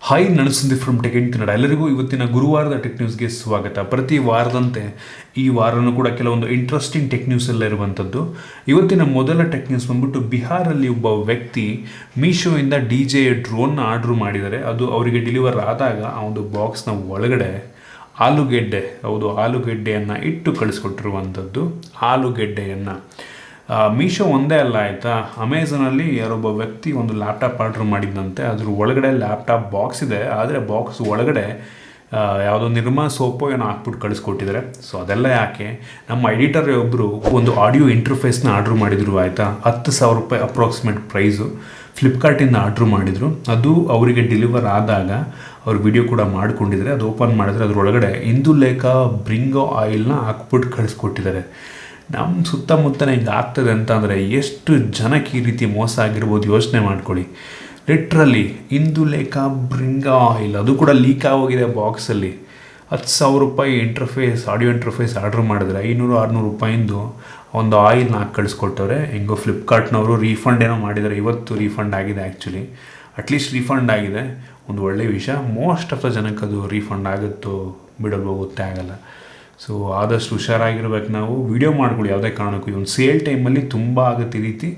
Hi ನಾನು Sandeep from tech in Kannada. ಎಲ್ಲರಿಗೂ ಇವತ್ತಿನ ಗುರುವಾರದ ಟೆಕ್ ನ್ಯೂಸ್ಗೆ ಸ್ವಾಗತ. ಪ್ರತಿ ವಾರದಂತೆ ಈ ವಾರನೂ ಕೂಡ ಕೆಲವೊಂದು ಇಂಟ್ರೆಸ್ಟಿಂಗ್ ಟೆಕ್ ನ್ಯೂಸ್ ಎಲ್ಲ ಇರುವಂಥದ್ದು. ಇವತ್ತಿನ ಮೊದಲ ಟೆಕ್ ನ್ಯೂಸ್ ಬಂದ್ಬಿಟ್ಟು ಬಿಹಾರಲ್ಲಿ ಒಬ್ಬ ವ್ಯಕ್ತಿ ಮೀಶೋಯಿಂದ DJ ಡ್ರೋನ್ನ ಆರ್ಡ್ರ್ ಮಾಡಿದ್ದಾರೆ. ಅದು ಅವರಿಗೆ ಡೆಲಿವರ್ ಆದಾಗ ಆ ಒಂದು ಬಾಕ್ಸ್ನ ಒಳಗಡೆ ಆಲೂಗೆಡ್ಡೆಯನ್ನು ಇಟ್ಟು ಕಳಿಸ್ಕೊಟ್ಟಿರುವಂಥದ್ದು. ಆಲೂಗೆಡ್ಡೆಯನ್ನು ಮೀಶೋ ಒಂದೇ ಅಲ್ಲ ಆಯಿತಾ, ಅಮೆಝಾನಲ್ಲಿ ಯಾರೊಬ್ಬ ವ್ಯಕ್ತಿ ಒಂದು ಲ್ಯಾಪ್ಟಾಪ್ ಆರ್ಡ್ರ್ ಮಾಡಿದ್ದಂತೆ. ಅದ್ರ ಒಳಗಡೆ ಲ್ಯಾಪ್ಟಾಪ್ ಬಾಕ್ಸ್ ಇದೆ, ಆದರೆ ಬಾಕ್ಸ್ ಒಳಗಡೆ ಯಾವುದೋ ನಿರ್ಮಾ ಸೋಪೋ ಏನೋ ಹಾಕ್ಬಿಟ್ಟು ಕಳಿಸ್ಕೊಟ್ಟಿದ್ದಾರೆ. ಸೊ ಅದೆಲ್ಲ ಯಾಕೆ, ನಮ್ಮ ಎಡಿಟರ್ ಒಬ್ಬರು ಒಂದು ಆಡಿಯೋ ಇಂಟರ್ಫೇಸ್ನ ಆರ್ಡ್ರ್ ಮಾಡಿದರು ಆಯಿತಾ. 10,000 ರೂಪಾಯಿ ಅಪ್ರಾಕ್ಸಿಮೇಟ್ ಪ್ರೈಸು ಫ್ಲಿಪ್ಕಾರ್ಟಿಂದ ಆರ್ಡ್ರ್ ಮಾಡಿದರು. ಅದು ಅವರಿಗೆ ಡೆಲಿವರ್ ಆದಾಗ ಅವ್ರು ವಿಡಿಯೋ ಕೂಡ ಮಾಡಿಕೊಂಡಿದ್ದಾರೆ. ಅದು ಓಪನ್ ಮಾಡಿದ್ರೆ ಅದರೊಳಗಡೆ ಇಂದುಲೇಖ ಬ್ರಿಂಗೋ ಆಯಿಲ್ನ ಹಾಕ್ಬಿಟ್ಟು ಕಳಿಸ್ಕೊಟ್ಟಿದ್ದಾರೆ. ನಮ್ಮ ಸುತ್ತಮುತ್ತನೇ ಹಿಂಗೆ ಆಗ್ತದೆ ಅಂತಂದರೆ ಎಷ್ಟು ಜನಕ್ಕೆ ಈ ರೀತಿ ಮೋಸ ಆಗಿರ್ಬೋದು ಯೋಚನೆ ಮಾಡ್ಕೊಳ್ಳಿ. ಲಿಟ್ರಲಿ ಇಂದುಲೇಖ ಬ್ರಿಂಗೋ ಆಯಿಲ್ ಅದು ಕೂಡ ಲೀಕ್ ಆಗೋಗಿದೆ ಬಾಕ್ಸಲ್ಲಿ. 10,000 ರೂಪಾಯಿ ಆಡಿಯೋ ಇಂಟರ್ಫೇಸ್ ಆರ್ಡ್ರ್ ಮಾಡಿದ್ರೆ 500-600 ರೂಪಾಯಿಂದು ಒಂದು ಆಯಿಲ್ನ ಹಾಕಿ ಕಳಿಸ್ಕೊಟ್ಟವ್ರೆ. ಹೆಂಗೋ ಫ್ಲಿಪ್ಕಾರ್ಟ್ನವರು ರೀಫಂಡ್ ಏನೋ ಮಾಡಿದ್ದಾರೆ. ಇವತ್ತು ರೀಫಂಡ್ ಆಗಿದೆ, ಆ್ಯಕ್ಚುಲಿ ಅಟ್ಲೀಸ್ಟ್ ರೀಫಂಡ್ ಆಗಿದೆ, ಒಂದು ಒಳ್ಳೆಯ ವಿಷಯ. ಮೋಸ್ಟ್ ಆಫ್ ದ ಜನಕ್ಕೆ ಅದು ರೀಫಂಡ್ ಆಗುತ್ತೋ ಬಿಡಲ್ವೋ ಗೊತ್ತೇ ಆಗಲ್ಲ. ಸೊ ಆದಷ್ಟು ಹುಷಾರಾಗಿರ್ಬೇಕು. ನಾವು ವಿಡಿಯೋ ಮಾಡ್ಕೊಳ್ಳಿ ಯಾವುದೇ ಕಾರಣಕ್ಕೂ. ಈ ಒಂದು ಸೇಲ್ ಟೈಮಲ್ಲಿ ತುಂಬ ಆಗುತ್ತೆ ಈ ರೀತಿ.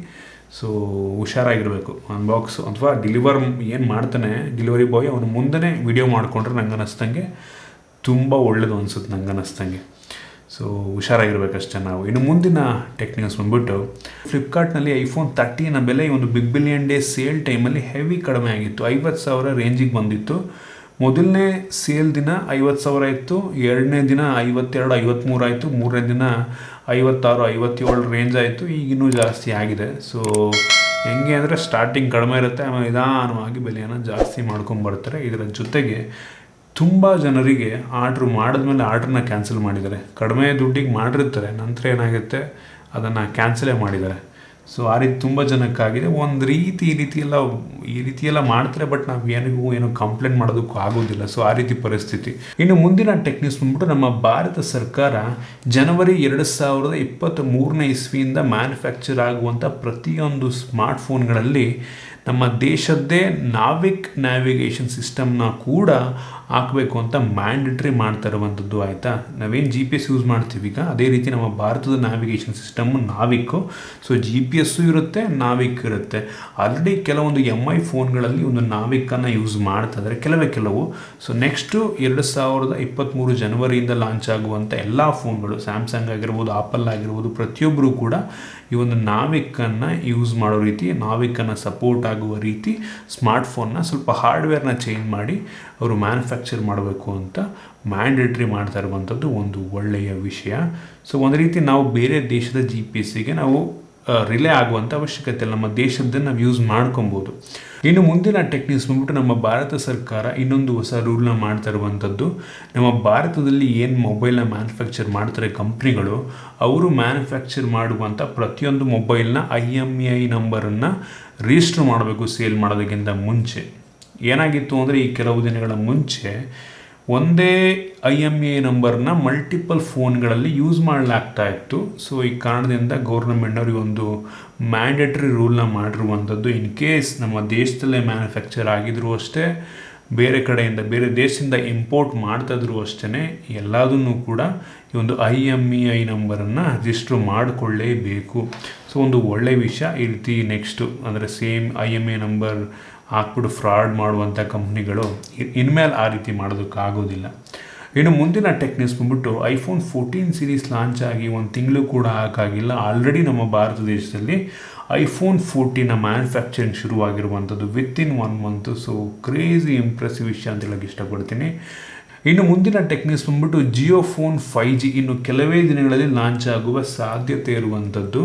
ಸೊ ಹುಷಾರಾಗಿರಬೇಕು. ಅನ್ಬಾಕ್ಸ್ ಅಥವಾ ಡೆಲಿವರ್ ಏನು ಮಾಡ್ತಾನೆ ಡೆಲಿವರಿ ಬಾಯ್, ಅವನು ಮುಂದೆ ವಿಡಿಯೋ ಮಾಡಿಕೊಂಡ್ರೆ ನಂಗೆ ಅನ್ನಿಸ್ತಂಗೆ ತುಂಬ ಒಳ್ಳೆಯದು ಅನಿಸುತ್ತೆ ನಂಗೆ ಅನ್ನಿಸ್ತಂಗೆ. ಸೊ ಹುಷಾರಾಗಿರ್ಬೇಕಷ್ಟೇ ನಾವು. ಇನ್ನು ಮುಂದಿನ ಟೆಕ್ ನ್ಯೂಸ್ ಬಂದ್ಬಿಟ್ಟು ಫ್ಲಿಪ್ಕಾರ್ಟ್ನಲ್ಲಿ iPhone 13ನ ಬೆಲೆ ಈ ಒಂದು ಬಿಗ್ ಬಿಲಿಯನ್ ಡೇ ಸೇಲ್ ಟೈಮಲ್ಲಿ ಹೆವಿ ಕಡಿಮೆ ಆಗಿತ್ತು. 50,000 ರೇಂಜಿಗೆ ಬಂದಿತ್ತು. ಮೊದಲನೇ ಸೇಲ್ ದಿನ 50,000 ಇತ್ತು, ಎರಡನೇ ದಿನ 52-53 ಆಯಿತು, ಮೂರನೇ ದಿನ 56-57 ರೇಂಜ್ ಆಯಿತು. ಈಗ ಇನ್ನೂ ಜಾಸ್ತಿ ಆಗಿದೆ. ಸೊ ಹೆಂಗೆ ಅಂದರೆ ಸ್ಟಾರ್ಟಿಂಗ್ ಕಡಿಮೆ ಇರುತ್ತೆ, ಆಮೇಲೆ ನಿಧಾನವಾಗಿ ಬೆಲೆಯನ್ನು ಜಾಸ್ತಿ ಮಾಡ್ಕೊಂಬರ್ತಾರೆ. ಇದರ ಜೊತೆಗೆ ತುಂಬ ಜನರಿಗೆ ಆರ್ಡ್ರ್ ಮಾಡಿದ್ಮೇಲೆ ಆರ್ಡ್ರನ್ನ ಕ್ಯಾನ್ಸಲ್ ಮಾಡಿದ್ದಾರೆ. ಕಡಿಮೆ ದುಡ್ಡಿಗೆ ಮಾಡಿರ್ತಾರೆ, ನಂತರ ಏನಾಗುತ್ತೆ ಅದನ್ನು ಕ್ಯಾನ್ಸಲೇ ಮಾಡಿದ್ದಾರೆ. ಸೊ ಆ ರೀತಿ ತುಂಬ ಜನಕ್ಕಾಗಿದೆ. ಒಂದು ರೀತಿ ಈ ರೀತಿ ಎಲ್ಲ ಮಾಡ್ತಾರೆ, ಬಟ್ ನಾವು ಏನೋ ಕಂಪ್ಲೇಂಟ್ ಮಾಡೋದಕ್ಕೂ ಆಗೋದಿಲ್ಲ. ಸೊ ಆ ರೀತಿ ಪರಿಸ್ಥಿತಿ. ಇನ್ನು ಮುಂದಿನ ಟೆಕ್ ನ್ಯೂಸ್ ಬಂದ್ಬಿಟ್ಟು ನಮ್ಮ ಭಾರತ ಸರ್ಕಾರ ಜನವರಿ 2023ನೇ ಇಸ್ವಿಯಿಂದ ಮ್ಯಾನುಫ್ಯಾಕ್ಚರ್ ಆಗುವಂಥ ಪ್ರತಿಯೊಂದು ಸ್ಮಾರ್ಟ್ಫೋನ್ಗಳಲ್ಲಿ ನಮ್ಮ ದೇಶದ್ದೇ ನಾವಿಕ್ ನ್ಯಾವಿಗೇಷನ್ ಸಿಸ್ಟಮ್ನ ಕೂಡ ಹಾಕಬೇಕು ಅಂತ ಮ್ಯಾಂಡೇಟ್ರಿ ಮಾಡ್ತಾ ಇರುವಂಥದ್ದು ಆಯಿತಾ. ನಾವೇನು GPS ಯೂಸ್ ಮಾಡ್ತೀವಿ ಈಗ, ಅದೇ ರೀತಿ ನಮ್ಮ ಭಾರತದ ನ್ಯಾವಿಗೇಷನ್ ಸಿಸ್ಟಮ್ಮು ನಾವಿಕ್ಕು. ಸೊ GPS ಇರುತ್ತೆ, ನಾವಿಕ್ ಇರುತ್ತೆ. ಆಲ್ರೆಡಿ ಕೆಲವೊಂದು MI ಫೋನ್ಗಳಲ್ಲಿ ಒಂದು ನಾವಿಕ್ಕನ್ನು ಯೂಸ್ ಮಾಡ್ತಾ ಇದ್ದಾರೆ, ಕೆಲವು. ಸೊ ನೆಕ್ಸ್ಟು 2023 ಜನವರಿಯಿಂದ ಲಾಂಚ್ ಆಗುವಂಥ ಎಲ್ಲ ಫೋನ್ಗಳು, ಸ್ಯಾಮ್ಸಂಗ್ ಆಗಿರ್ಬೋದು, ಆಪಲ್ ಆಗಿರ್ಬೋದು, ಪ್ರತಿಯೊಬ್ಬರು ಕೂಡ ಈ ಒಂದು ನಾವಿಕ್ಕನ್ನು ಯೂಸ್ ಮಾಡೋ ರೀತಿ, ನಾವಿಕ್ಕನ್ನು ಸಪೋರ್ಟ್ ಆಗುವ ರೀತಿ ಸ್ಮಾರ್ಟ್ಫೋನ್ನ ಸ್ವಲ್ಪ ಹಾರ್ಡ್ವೇರ್ನ ಚೇಂಜ್ ಮಾಡಿ ಅವರು ಮ್ಯಾನುಫ್ಯಾಕ್ಚರ್ ಮಾಡಬೇಕು ಅಂತ ಮ್ಯಾಂಡೇಟ್ರಿ ಮಾಡ್ತಾ ಇರುವಂಥದ್ದು ಒಂದು ಒಳ್ಳೆಯ ವಿಷಯ. ಸೊ ಒಂದು ರೀತಿ ನಾವು ಬೇರೆ ದೇಶದ GPS-ಗೆ ನಾವು ರಿಲೇ ಆಗುವಂಥ ಅವಶ್ಯಕತೆ ಇಲ್ಲ, ನಮ್ಮ ದೇಶದ್ದನ್ನು ನಾವು ಯೂಸ್ ಮಾಡ್ಕೊಬೋದು. ಇನ್ನು ಮುಂದಿನ ಟೆಕ್ ನ್ಯೂಸ್ ಬಂದ್ಬಿಟ್ಟು ನಮ್ಮ ಭಾರತ ಸರ್ಕಾರ ಇನ್ನೊಂದು ಹೊಸ ರೂಲ್ನ ಮಾಡ್ತಾ ಇರುವಂಥದ್ದು. ನಮ್ಮ ಭಾರತದಲ್ಲಿ ಏನು ಮೊಬೈಲ್ನ ಮ್ಯಾನುಫ್ಯಾಕ್ಚರ್ ಮಾಡ್ತಾರೆ ಕಂಪ್ನಿಗಳು, ಅವರು ಮ್ಯಾನುಫ್ಯಾಕ್ಚರ್ ಮಾಡುವಂಥ ಪ್ರತಿಯೊಂದು ಮೊಬೈಲ್ನ IMEI ನಂಬರನ್ನು ರಿಜಿಸ್ಟರ್ ಮಾಡಬೇಕು ಸೇಲ್ ಮಾಡೋದಕ್ಕಿಂತ ಮುಂಚೆ. ಏನಾಗಿತ್ತು ಅಂದರೆ ಈ ಕೆಲವು ದಿನಗಳ ಮುಂಚೆ ಒಂದೇ IMEI ನಂಬರ್ನ ಮಲ್ಟಿಪಲ್ ಫೋನ್ಗಳಲ್ಲಿ ಯೂಸ್ ಮಾಡಲಾಗ್ತಾ ಇತ್ತು. ಸೊ ಈ ಕಾರಣದಿಂದ ಗೌರ್ಮೆಂಟ್ನವ್ರು ಒಂದು ಮ್ಯಾಂಡೇಟ್ರಿ ರೂಲ್ನ ಮಾಡಿರುವಂಥದ್ದು. ಇನ್ ಕೇಸ್ ನಮ್ಮ ದೇಶದಲ್ಲೇ ಮ್ಯಾನುಫ್ಯಾಕ್ಚರ್ ಆಗಿದ್ರು ಅಷ್ಟೇ, ಬೇರೆ ದೇಶದಿಂದ ಇಂಪೋರ್ಟ್ ಮಾಡ್ತಾಯಿದ್ರು ಅಷ್ಟೇ, ಎಲ್ಲದನ್ನೂ ಕೂಡ ಈ ಒಂದು IMEI ನಂಬರನ್ನು ರಿಜಿಸ್ಟ್ರ್ ಮಾಡಿಕೊಳ್ಳೇಬೇಕು. ಸೊ ಒಂದು ಒಳ್ಳೆಯ ವಿಷಯ. ಈ ರೀತಿ ನೆಕ್ಸ್ಟು ಅಂದರೆ ಸೇಮ್ IMEI ನಂಬರ್ ಹಾಕ್ಬಿಟ್ಟು ಫ್ರಾಡ್ ಮಾಡುವಂಥ ಕಂಪ್ನಿಗಳು ಇನ್ಮೇಲೆ ಆ ರೀತಿ ಮಾಡೋದಕ್ಕಾಗೋದಿಲ್ಲ. ಇನ್ನು ಮುಂದಿನ ಟೆಕ್ ನ್ಯೂಸ್ ಬಂದ್ಬಿಟ್ಟು iPhone 14 ಸೀರೀಸ್ ಲಾಂಚ್ ಆಗಿ ಒಂದು ತಿಂಗಳು ಕೂಡ ಹಾಕಾಗಿಲ್ಲ, ಆಲ್ರೆಡಿ ನಮ್ಮ ಭಾರತ ದೇಶದಲ್ಲಿ iPhone 14ನ ಮ್ಯಾನುಫ್ಯಾಕ್ಚರಿಂಗ್ ಶುರುವಾಗಿರುವಂಥದ್ದು within 1 month. So crazy impressive ವಿಷಯ ಅಂತ ಹೇಳೋಕ್ಕೆ ಇಷ್ಟಪಡ್ತೀನಿ. ಇನ್ನು ಮುಂದಿನ ಟೆಕ್ ನ್ಯೂಸ್ ಬಂದ್ಬಿಟ್ಟು JioPhone 5G ಇನ್ನು ಕೆಲವೇ ದಿನಗಳಲ್ಲಿ ಲಾಂಚ್ ಆಗುವ ಸಾಧ್ಯತೆ ಇರುವಂಥದ್ದು.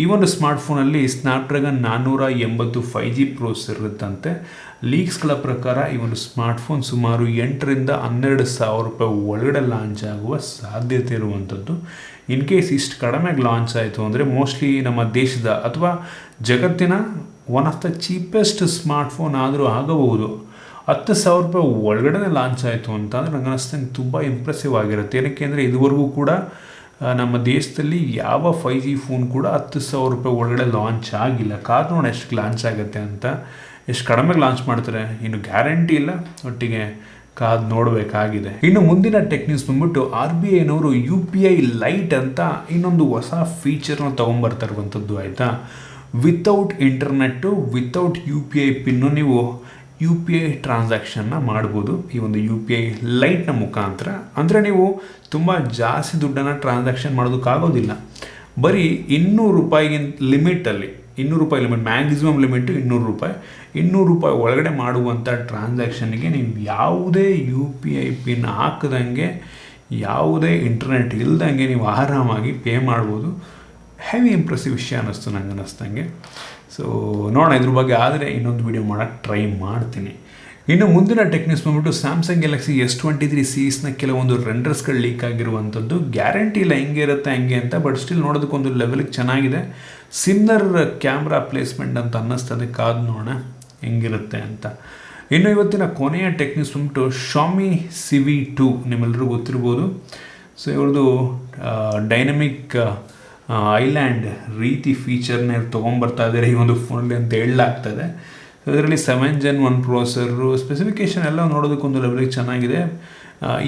ಈ ಒಂದು ಸ್ಮಾರ್ಟ್ಫೋನಲ್ಲಿ ಸ್ನ್ಯಾಪ್ಡ್ರ್ಯಾಗನ್ 480 5G ಪ್ರೋಸೆಸರ್ ಇರುತ್ತಂತೆ. ಲೀಕ್ಸ್ಗಳ ಪ್ರಕಾರ ಈ ಒಂದು ಸ್ಮಾರ್ಟ್ಫೋನ್ ಸುಮಾರು 8,000-12,000 ರೂಪಾಯಿ ಒಳಗಡೆ ಲಾಂಚ್ ಆಗುವ ಸಾಧ್ಯತೆ ಇರುವಂಥದ್ದು. ಇನ್ ಕೇಸ್ ಇಷ್ಟು ಕಡಿಮೆಗೆ ಲಾಂಚ್ ಆಯಿತು ಅಂದರೆ ಮೋಸ್ಟ್ಲಿ ನಮ್ಮ ದೇಶದ ಅಥವಾ ಜಗತ್ತಿನ one of the cheapest smartphone ಆದರೂ ಆಗಬಹುದು. 10,000 ರೂಪಾಯಿ ಒಳಗಡೆ ಲಾಂಚ್ ಆಯಿತು ಅಂತಂದರೆ ನನಗೆ ಅನ್ನಿಸ್ತಂಗೆ ತುಂಬ ಇಂಪ್ರೆಸಿವ್ ಆಗಿರುತ್ತೆ. ಏನಕ್ಕೆ ಅಂದರೆ ಇದುವರೆಗೂ ಕೂಡ ನಮ್ಮ ದೇಶದಲ್ಲಿ ಯಾವ 5G ಫೋನ್ ಕೂಡ 10,000 ರೂಪಾಯಿ ಒಳಗಡೆ ಲಾಂಚ್ ಆಗಿಲ್ಲ. ಕಾದು ನೋಡಿ ಎಷ್ಟು ಲಾಂಚ್ ಆಗುತ್ತೆ ಅಂತ. ಎಷ್ಟು ಕಡಿಮೆಗೆ ಲಾಂಚ್ ಮಾಡ್ತಾರೆ ಇನ್ನು ಗ್ಯಾರಂಟಿ ಇಲ್ಲ, ಒಟ್ಟಿಗೆ ಕಾದು ನೋಡಬೇಕಾಗಿದೆ. ಇನ್ನು ಮುಂದಿನ ಟೆಕ್ ನ್ಯೂಸ್ ಬಂದ್ಬಿಟ್ಟು RBIನವರು UPI ಲೈಟ್ ಅಂತ ಇನ್ನೊಂದು ಹೊಸ ಫೀಚರ್ನ ತೊಗೊಂಬರ್ತಾ ಇರುವಂಥದ್ದು ಆಯಿತಾ. Without internet, without UPI pin ನೀವು UPI ಟ್ರಾನ್ಸಾಕ್ಷನ್ನ ಮಾಡ್ಬೋದು ಈ ಒಂದು UPI ಲೈಟ್ನ ಮುಖಾಂತರ. ಅಂದರೆ ನೀವು ತುಂಬ ಜಾಸ್ತಿ ದುಡ್ಡನ್ನು ಟ್ರಾನ್ಸಾಕ್ಷನ್ ಮಾಡೋದಕ್ಕಾಗೋದಿಲ್ಲ. ಬರೀ ₹200 ಲಿಮಿಟಲ್ಲಿ, ₹200 ಲಿಮಿಟ್, ಮ್ಯಾಕ್ಸಿಮಮ್ ಲಿಮಿಟು ₹200. ₹200 ಒಳಗಡೆ ಮಾಡುವಂಥ ಟ್ರಾನ್ಸಾಕ್ಷನ್ಗೆ ನೀವು ಯಾವುದೇ UPI ಪಿನ್ ಹಾಕದಂಗೆ, ಯಾವುದೇ ಇಂಟರ್ನೆಟ್ ಇಲ್ದಂಗೆ ನೀವು ಆರಾಮಾಗಿ ಪೇ ಮಾಡ್ಬೋದು. ಹೆವಿ ಇಂಪ್ರೆಸಿವ್ ವಿಷಯ ಅನ್ನಿಸ್ತು ನಂಗೆ ಅನ್ನಿಸ್ದಂಗೆ. ಸೊ ನೋಡೋಣ ಇದ್ರ ಬಗ್ಗೆ, ಆದರೆ ಇನ್ನೊಂದು ವಿಡಿಯೋ ಮಾಡೋಕ್ಕೆ ಟ್ರೈ ಮಾಡ್ತೀನಿ. ಇನ್ನು ಮುಂದಿನ ಟೆಕ್ ನ್ಯೂಸ್ ಬಂದ್ಬಿಟ್ಟು ಸ್ಯಾಮ್ಸಂಗ್ ಗ್ಯಾಲಕ್ಸಿ S23 ಸೀರೀಸ್ನ ಕೆಲವೊಂದು ರೆಂಡರ್ಸ್ಗಳು ಲೀಕ್ ಆಗಿರುವಂಥದ್ದು. ಗ್ಯಾರಂಟಿ ಇಲ್ಲ ಹೆಂಗೆ ಇರುತ್ತೆ ಹಂಗೆ ಅಂತ, ಬಟ್ ಸ್ಟಿಲ್ ನೋಡೋದಕ್ಕೊಂದು ಲೆವೆಲಿಗೆ ಚೆನ್ನಾಗಿದೆ. ಸಿಮ್ಲರ್ ಕ್ಯಾಮ್ರಾ ಪ್ಲೇಸ್ಮೆಂಟ್ ಅಂತ ಅನ್ನಿಸ್ತದೆ, ಕಾದು ನೋಡೋಣ ಹೆಂಗಿರುತ್ತೆ ಅಂತ. ಇನ್ನು ಇವತ್ತಿನ ಕೊನೆಯ ಟೆಕ್ ನ್ಯೂಸ್ ಬಂದ್ಬಿಟ್ಟು Xiaomi Civi 2 ನಿಮ್ಮೆಲ್ಲರಿಗೂ ಗೊತ್ತಿರ್ಬೋದು. ಸೊ ಇವ್ರದ್ದು ಡೈನಮಿಕ್ ಐಲ್ಯಾಂಡ್ ರೀತಿ ಫೀಚರ್ನ ತೊಗೊಂಬರ್ತಾ ಇದ್ದಾರೆ ಈ ಒಂದು ಫೋನಲ್ಲಿ ಅಂತ ಹೇಳಲಾಗ್ತದೆ. ಇದರಲ್ಲಿ 7th Gen 1 ಪ್ರೊಸೆಸರು, ಸ್ಪೆಸಿಫಿಕೇಷನ್ ಎಲ್ಲ ನೋಡೋದಕ್ಕೊಂದು ಲೆವೆಲಿಗೆ ಚೆನ್ನಾಗಿದೆ.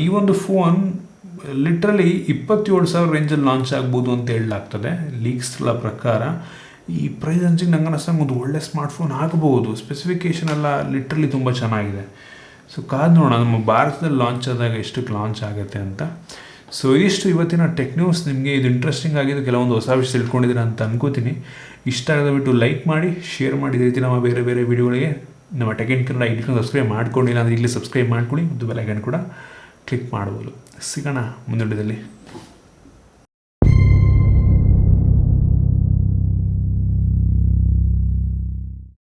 ಈ ಒಂದು ಫೋನ್ ಲಿಟ್ರಲಿ 27,000 ರೇಂಜಲ್ಲಿ ಲಾಂಚ್ ಆಗ್ಬೋದು ಅಂತ ಹೇಳಲಾಗ್ತದೆ ಲೀಕ್ಸ್ಗಳ ಪ್ರಕಾರ. ಈ ಪ್ರೈಸ್ ರೇಂಜಿಗೆ ನಂಗೆ ಅನ್ನಿಸ್ತಂಗೆ ಒಂದು ಒಳ್ಳೆ ಸ್ಮಾರ್ಟ್ಫೋನ್ ಆಗ್ಬೋದು. ಸ್ಪೆಸಿಫಿಕೇಷನ್ ಎಲ್ಲ ಲಿಟ್ರಲಿ ತುಂಬ ಚೆನ್ನಾಗಿದೆ. ಸೊ ಕಾದು ನೋಡೋಣ ನಮ್ಮ ಭಾರತದಲ್ಲಿ ಲಾಂಚ್ ಆದಾಗ ಎಷ್ಟಕ್ಕೆ ಲಾಂಚ್ ಆಗುತ್ತೆ ಅಂತ. ಸೊ ಇಷ್ಟು ಇವತ್ತಿನ ಟೆಕ್ ನ್ಯೂಸ್. ನಿಮಗೆ ಇದು ಇಂಟ್ರೆಸ್ಟಿಂಗ್ ಆಗಿದೆ, ಕೆಲವೊಂದು ಹೊಸ ವಿಷಯ ತಿಳ್ಕೊಂಡಿದ್ದೀರಾ ಅಂತ ಅನ್ಕೋತೀನಿ. ಇಷ್ಟ ಆಗದಬಿಟ್ಟು ಲೈಕ್ ಮಾಡಿ, ಶೇರ್ ಮಾಡಿ. ಇದೇ ರೀತಿ ನಮ್ಮ ಬೇರೆ ಬೇರೆ ವಿಡಿಯೋಗಳಿಗೆ ನಮ್ಮ ಟೆಕ್ ಇನ್ ಕನ್ನಡ ಇಲ್ಲಿ ಸಬ್ಸ್ಕ್ರೈಬ್ ಮಾಡ್ಕೊಂಡಿಲ್ಲ ಅಂದರೆ ಇಲ್ಲಿ ಸಬ್ಸ್ಕ್ರೈಬ್ ಮಾಡ್ಕೊಳ್ಳಿ ಮತ್ತು ಬೆಲ್ ಐಕಾನ್ ಕೂಡ ಕ್ಲಿಕ್ ಮಾಡ್ಬೋದು. ಸಿಗೋಣ ಮುಂದಿನ ವಿಡಿಯೋದಲ್ಲಿ.